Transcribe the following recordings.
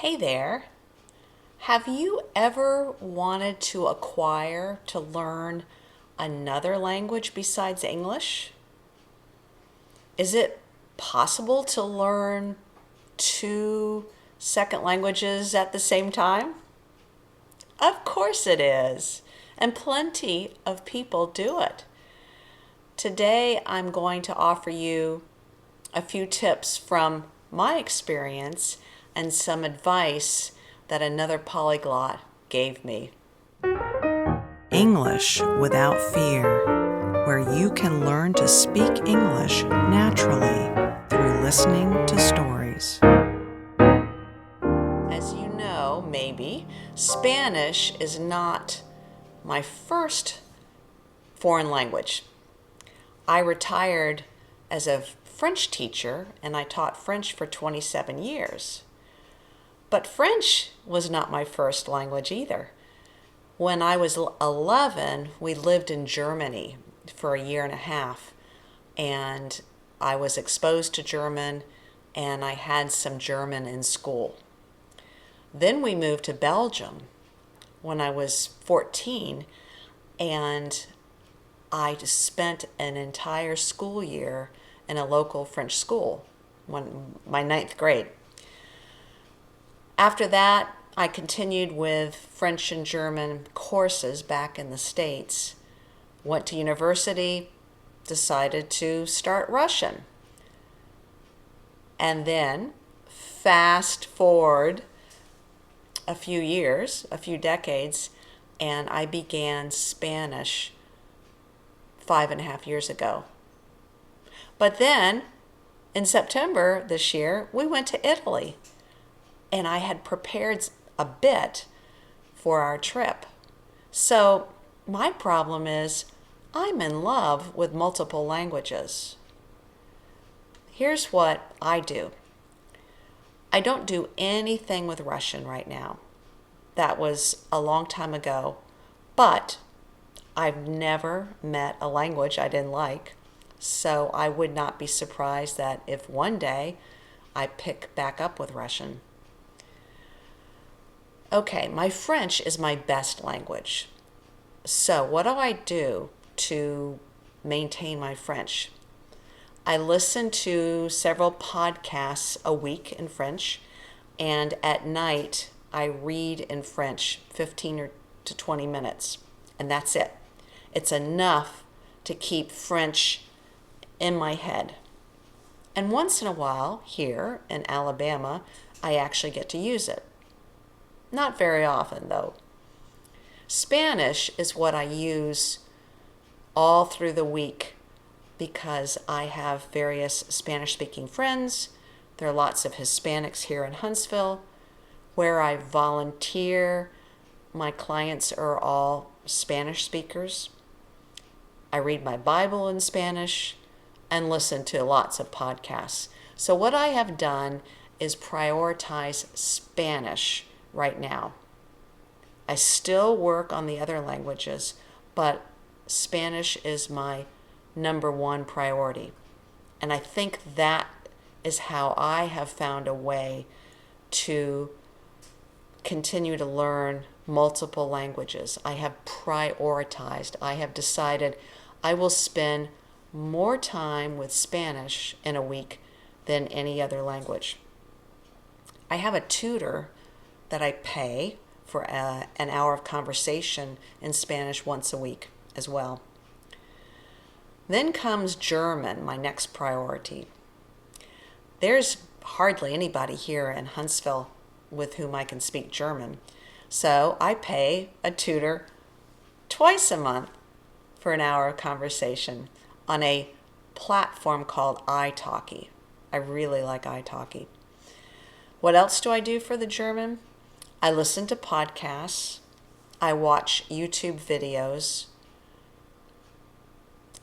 Hey there. Have you ever wanted to learn another language besides English? Is it possible to learn two second languages at the same time? Of course it is. And plenty of people do it. Today I'm going to offer you a few tips from my experience and some advice that another polyglot gave me. English Without Fear, where you can learn to speak English naturally through listening to stories. As you know, maybe, Spanish is not my first foreign language. I retired as a French teacher and I taught French for 27 years. But French was not my first language either. When I was 11, we lived in Germany for a year and a half, and I was exposed to German, and I had some German in school. Then we moved to Belgium when I was 14, and I spent an entire school year in a local French school, my ninth grade. After that, I continued with French and German courses back in the States, went to university, decided to start Russian. And then, fast forward a few years, a few decades, and I began Spanish 5.5 years ago. But then, in September this year, we went to Italy, and I had prepared a bit for our trip. So my problem is I'm in love with multiple languages. Here's what I do. I don't do anything with Russian right now. That was a long time ago, but I've never met a language I didn't like, so I would not be surprised that if one day I pick back up with Russian. Okay, my French is my best language. So what do I do to maintain my French? I listen to several podcasts a week in French, and at night I read in French 15 to 20 minutes, and that's it. It's enough to keep French in my head. And once in a while, here in Alabama, I actually get to use it. Not very often, though. Spanish is what I use all through the week because I have various Spanish-speaking friends. There are lots of Hispanics here in Huntsville where I volunteer. My clients are all Spanish speakers. I read my Bible in Spanish and listen to lots of podcasts. So what I have done is prioritize Spanish right now. I still work on the other languages, but Spanish is my number one priority. And I think that is how I have found a way to continue to learn multiple languages. I have prioritized. I have decided I will spend more time with Spanish in a week than any other language. I have a tutor that I pay for an hour of conversation in Spanish once a week as well. Then comes German, my next priority. There's hardly anybody here in Huntsville with whom I can speak German, so I pay a tutor twice a month for an hour of conversation on a platform called italki. I really like italki. What else do I do for the German? I listen to podcasts, I watch YouTube videos,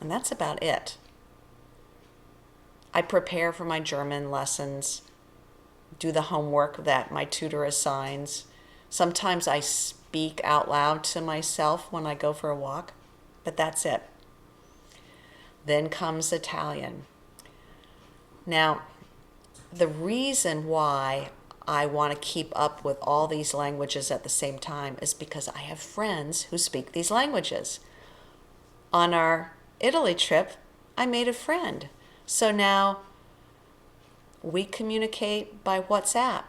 and that's about it. I prepare for my German lessons, do the homework that my tutor assigns. Sometimes I speak out loud to myself when I go for a walk, but that's it. Then comes Italian. Now, the reason why I want to keep up with all these languages at the same time is because I have friends who speak these languages. On our Italy trip, I made a friend. So now we communicate by WhatsApp.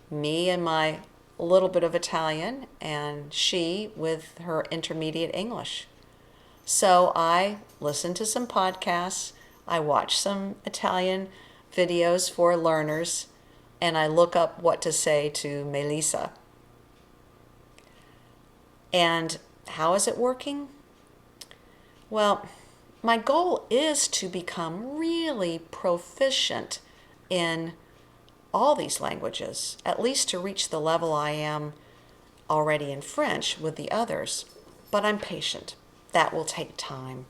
Me and my little bit of Italian, and she with her intermediate English. So I listen to some podcasts, I watch some Italian videos for learners, and I look up what to say to Melissa. And how is it working? Well, my goal is to become really proficient in all these languages, at least to reach the level I am already in French with the others. But I'm patient. That will take time.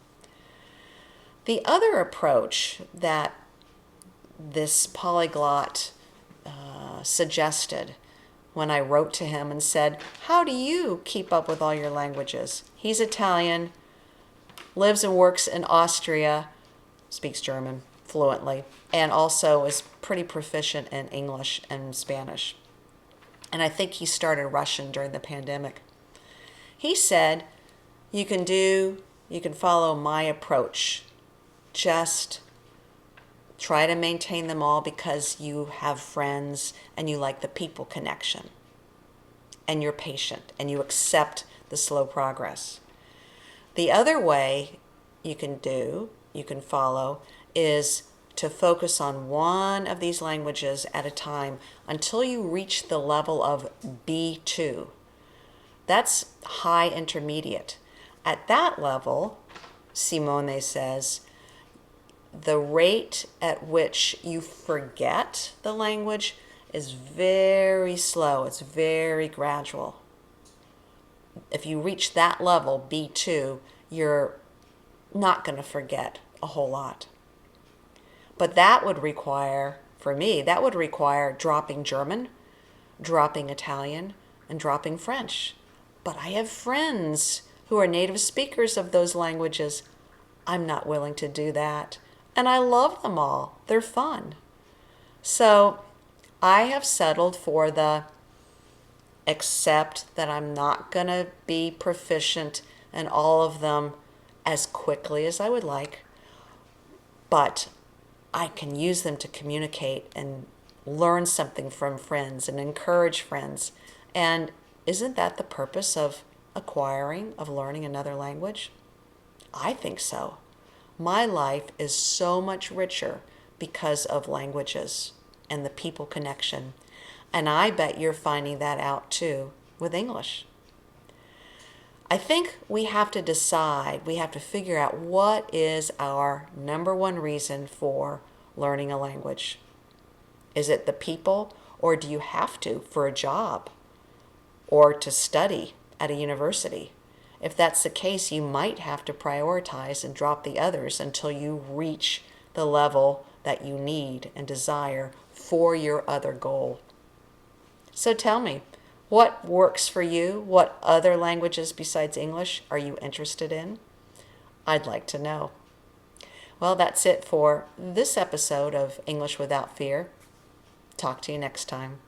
The other approach that this polyglot suggested when I wrote to him and said, how do you keep up with all your languages? He's Italian, lives and works in Austria, speaks German fluently, and also is pretty proficient in English and Spanish. And I think he started Russian during the pandemic. He said, you can follow my approach. Just try to maintain them all because you have friends and you like the people connection. And you're patient and you accept the slow progress. The other way you can follow, is to focus on one of these languages at a time until you reach the level of B2. That's high intermediate. At that level, Simone says, the rate at which you forget the language is very slow. It's very gradual. If you reach that level, B2, you're not going to forget a whole lot. But that would require, for me, dropping German, dropping Italian, and dropping French. But I have friends who are native speakers of those languages. I'm not willing to do that. And I love them all. They're fun. So I have settled for the accept that I'm not going to be proficient in all of them as quickly as I would like, but I can use them to communicate and learn something from friends and encourage friends. And isn't that the purpose of learning another language? I think so. My life is so much richer because of languages and the people connection. And I bet you're finding that out too with English. I think we have to figure out what is our number one reason for learning a language. Is it the people, or do you have to for a job or to study at a university? If that's the case, you might have to prioritize and drop the others until you reach the level that you need and desire for your other goal. So tell me, what works for you? What other languages besides English are you interested in? I'd like to know. Well, that's it for this episode of English Without Fear. Talk to you next time.